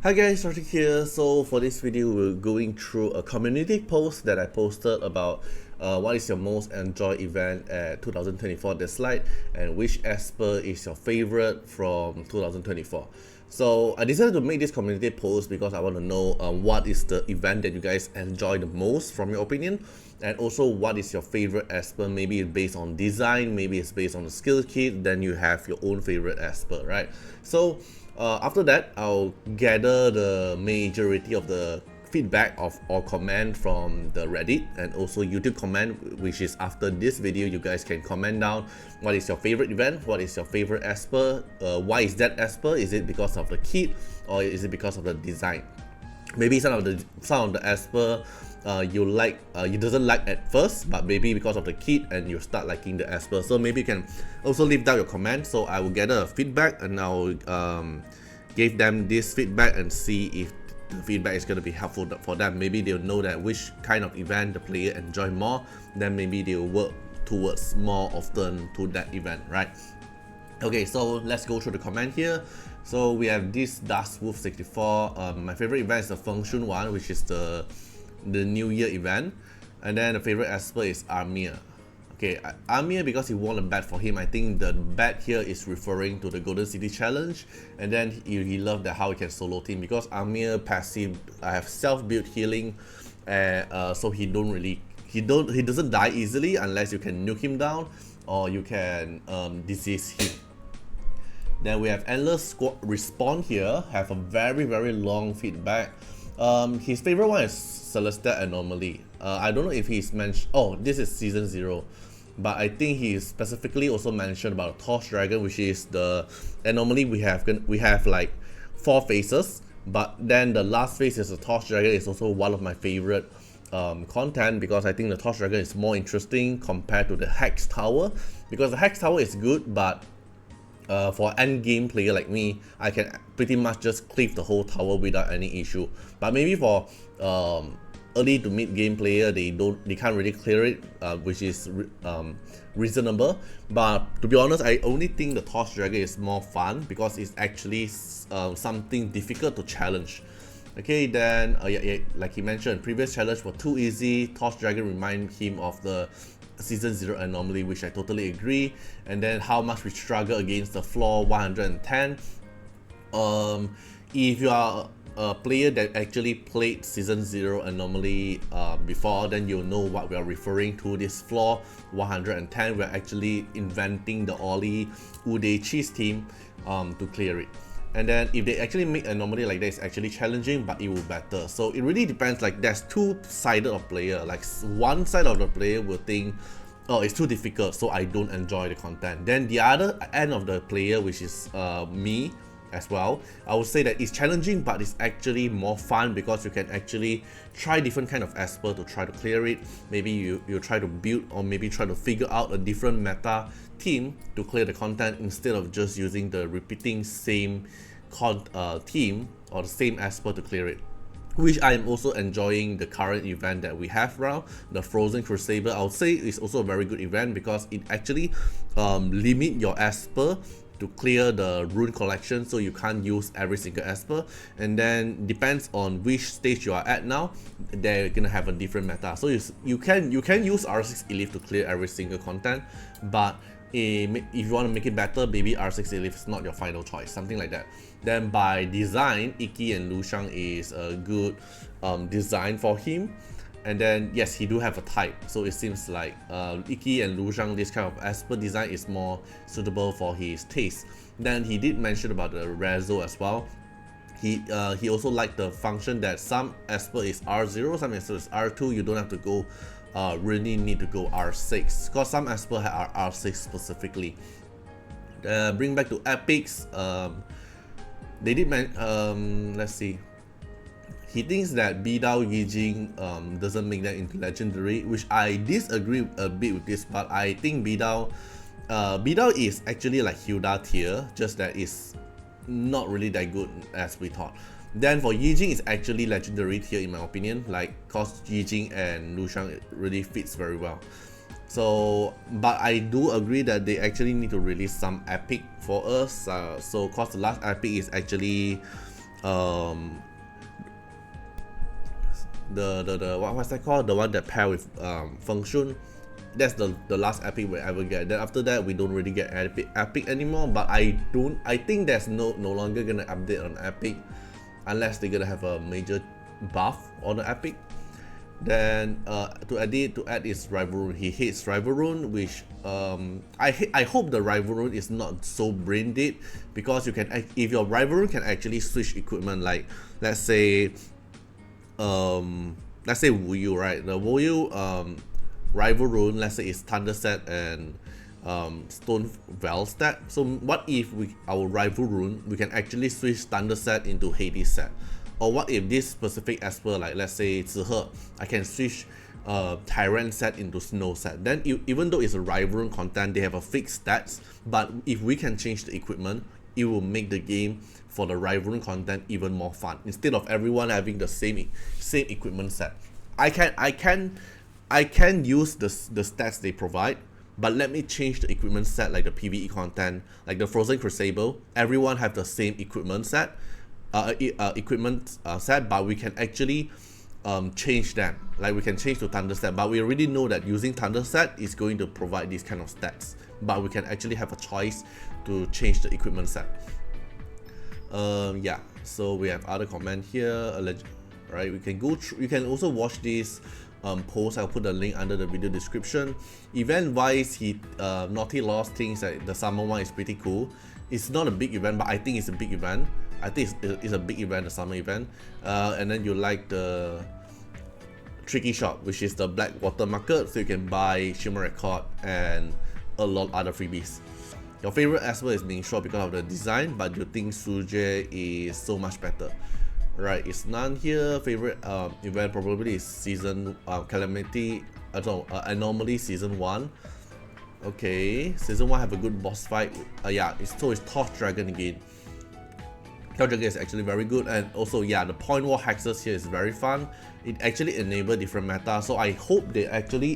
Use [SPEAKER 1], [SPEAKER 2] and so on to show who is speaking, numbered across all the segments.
[SPEAKER 1] Hi guys, Artiar here. So for this video, we're going through a community post that I posted about what is your most enjoyed event at 2024 DISLYTE and which Esper is your favorite from 2024. So I decided to make this community post because I want to know what is the event that you guys enjoy the most from your opinion, and also what is your favorite Esper. Maybe it's based on design, maybe it's based on the skill kit, then you have your own favorite Esper, right? So after that, I'll gather the majority of the feedback or comment from the Reddit and also YouTube comment, which is after this video. You guys can comment down what is your favorite event, what is your favorite Esper, why is that Esper, is it because of the kit or is it because of the design? Maybe some of the Esper you doesn't like at first, but maybe because of the kit and you start liking the Esper. So maybe you can also leave down your comment, so I will gather a feedback and I'll give them this feedback and see if the feedback is going to be helpful for them. Maybe they'll know that which kind of event the player enjoy more, then maybe they'll work towards more often to that event, right? Okay, so let's go through the comment here. So we have this DustWolf64. My favorite event is the Function one, which is the New Year event, and then the favorite Esper is Artiar. Okay, Artiar, because he won a bet for him. I think the bet here is referring to the Golden City Challenge, and then he loved that how he can solo team because Artiar passive have self-built healing, so he doesn't die easily unless you can nuke him down or you can disease him. Then we have Endless Squad Respawn here, have a very long feedback. His favorite one is Celestial Anomaly. I don't know if he's mentioned. Oh, this is season 0, but I think he specifically also mentioned about Torch Dragon, which is the anomaly we have. We have like 4 phases, but then the last phase is the Torch Dragon. Is also one of my favorite content because I think the Torch Dragon is more interesting compared to the Hex Tower, because the Hex Tower is good, but for end game player like me, I can pretty much just cleave the whole tower without any issue. But maybe for early to mid game player, they can't really clear it, which is reasonable. But to be honest, I only think the Torch Dragon is more fun because it's actually something difficult to challenge. Okay, then like he mentioned, previous challenge were too easy. Torch Dragon remind him of the season 0 anomaly, which I totally agree. And then how much we struggle against the floor 110. If you are a player that actually played season 0 anomaly before, then you'll know what we are referring to. This floor 110, we're actually inventing the Ollie Uday cheese team to clear it. And then if they actually make anomaly like that, it's actually challenging, but it will better. So it really depends. Like there's two-sided of player. Like one side of the player will think, oh, it's too difficult, so I don't enjoy the content. Then the other end of the player, which is me as well, I would say that it's challenging, but it's actually more fun because you can actually try different kind of Esper to try to clear it. Maybe you try to build or maybe try to figure out a different meta team to clear the content instead of just using the repeating same team or the same Esper to clear it, which I am also enjoying the current event that we have around, the Frozen Crusader. I would say it's also a very good event because it actually limit your Esper to clear the rune collection, so you can't use every single Esper, and then depends on which stage you are at now, they're gonna have a different meta. So you can use R6 Elite to clear every single content, but if you want to make it better, maybe R6 Elite is not your final choice, something like that. Then by design, Iki and Lushang is a good design for him. And then yes, he do have a type, so it seems like Iki and Lushang, this kind of Esper design is more suitable for his taste. Then he did mention about the Rezo as well. He also liked the function that some Esper is R0, some Esper is R2. You don't have to go really need to go R6 because some Esper are R6 specifically. Bring back to epics. They did let's see. He thinks that Bidao Yijing doesn't make that into legendary, which I disagree a bit with this, but I think Bidao is actually like Hilda tier, just that it's not really that good as we thought. Then for Yijing, it's actually legendary tier in my opinion, like cause Yijing and Lushang really fits very well. So, but I do agree that they actually need to release some epic for us. So, cause the last epic is actually what's that called? The one that pair with Feng Shun. That's the last epic we ever get. Then after that, we don't really get epic anymore. But I think there's no longer gonna update on epic unless they're gonna have a major buff on the epic. Then to add is rival rune. He hates rival rune, which I hope the rival rune is not so brain dead, because you can, if your rival rune can actually switch equipment, like let's say Wu Yu, right? The Wu Yu rival rune, let's say, is Thunder set and Stone Val set. So what if our rival rune, we can actually switch Thunder set into Hades set? Or what if this specific Esper, like let's say Zihe, I can switch Tyrant set into Snow set? Then even though it's a rival rune content, they have a fixed stats, but if we can change the equipment, it will make the game for the rival rune content even more fun. Instead of everyone having the same equipment set, I can use the stats they provide, but let me change the equipment set, like the PvE content, like the Frozen Crucible. Everyone have the same equipment set, but we can actually change them. Like we can change to Thunder set, but we already know that using Thunder set is going to provide these kind of stats. But we can actually have a choice to change the equipment set. Yeah. So we have other comment here. Right, we can go through. You can also watch this post. I'll put the link under the video description. Event wise, Naughty Lost thinks that the summer one is pretty cool. It's not a big event, but I think it's a big event. I think it's a big event, the summer event. And then you like the Tricky Shop, which is the Blackwater Market, so you can buy Shimmer Record and a lot of other freebies. Your favorite Esper is being short because of the design, but you think Suje is so much better. Right, it's none here. Favorite event probably is season Calamity, Anomaly season 1. Okay, season 1 have a good boss fight. Yeah, it's Torch Dragon again. Torch Dragon is actually very good, and also yeah, the point war hexes here is very fun. It actually enable different meta, so I hope they actually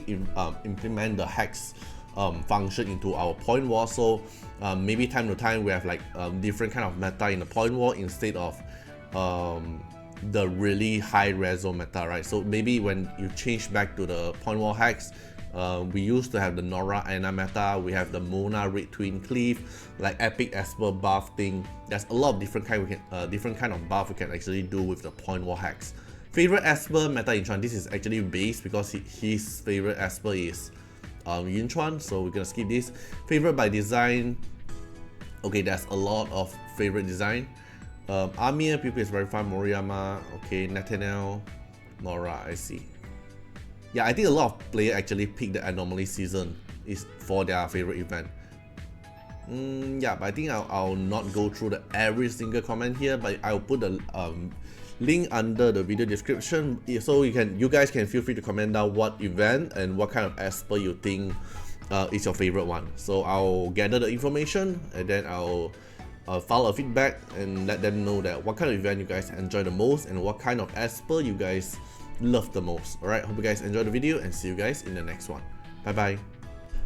[SPEAKER 1] implement the hex function into our point war. So maybe time to time we have like different kind of meta in the point war instead of the really high reso meta, right? So maybe when you change back to the point war hex, we used to have the Nora Anna meta, we have the Mona Red Twin Cleave, like epic Esper buff thing. There's a lot of different kind of buff we can actually do with the point war hex. Favorite Esper meta in Chuan, this is actually base because his favorite Esper is Yin Chuan, so we're gonna skip this. Favorite by design, okay, there's a lot of favorite design. Amir, people is very fun. Moriyama, okay. Nathaniel, Nora, I see. Yeah, I think a lot of players actually pick the Anomaly season is for their favorite event. Yeah, but I think I'll not go through every single comment here, but I'll put the link under the video description, so you guys can feel free to comment down what event and what kind of Esper you think is your favorite one. So I'll gather the information and then I'll file a feedback and let them know that what kind of event you guys enjoy the most and what kind of Esper you guys love the most. Alright, hope you guys enjoy the video and see you guys in the next one. Bye bye.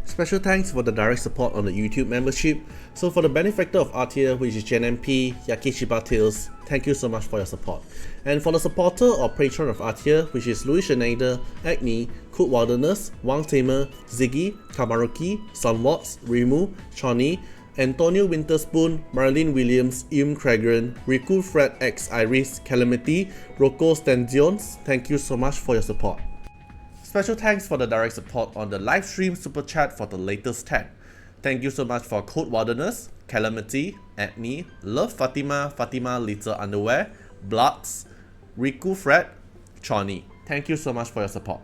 [SPEAKER 1] Special thanks for the direct support on the YouTube membership. So for the benefactor of Artiar, which is JNMP, Yakishiba Tales, thank you so much for your support. And for the supporter or patron of Artiar, which is Louis Schneider, Agni, Cook Wilderness, Wang Tamer, Ziggy, Kamaruki, Sunwatts, Rimu, Chani, Antonio Winterspoon, Marlene Williams, Im Cragran, Riku Fred X Iris, Calamity, Rocco Stanzions, thank you so much for your support. Special thanks for the direct support on the live stream super chat for the latest 10. Thank you so much for Code Wilderness, Calamity, Agni, Love Fatima, Fatima Little Underwear, Bloods, Riku Fred, Chani. Thank you so much for your support.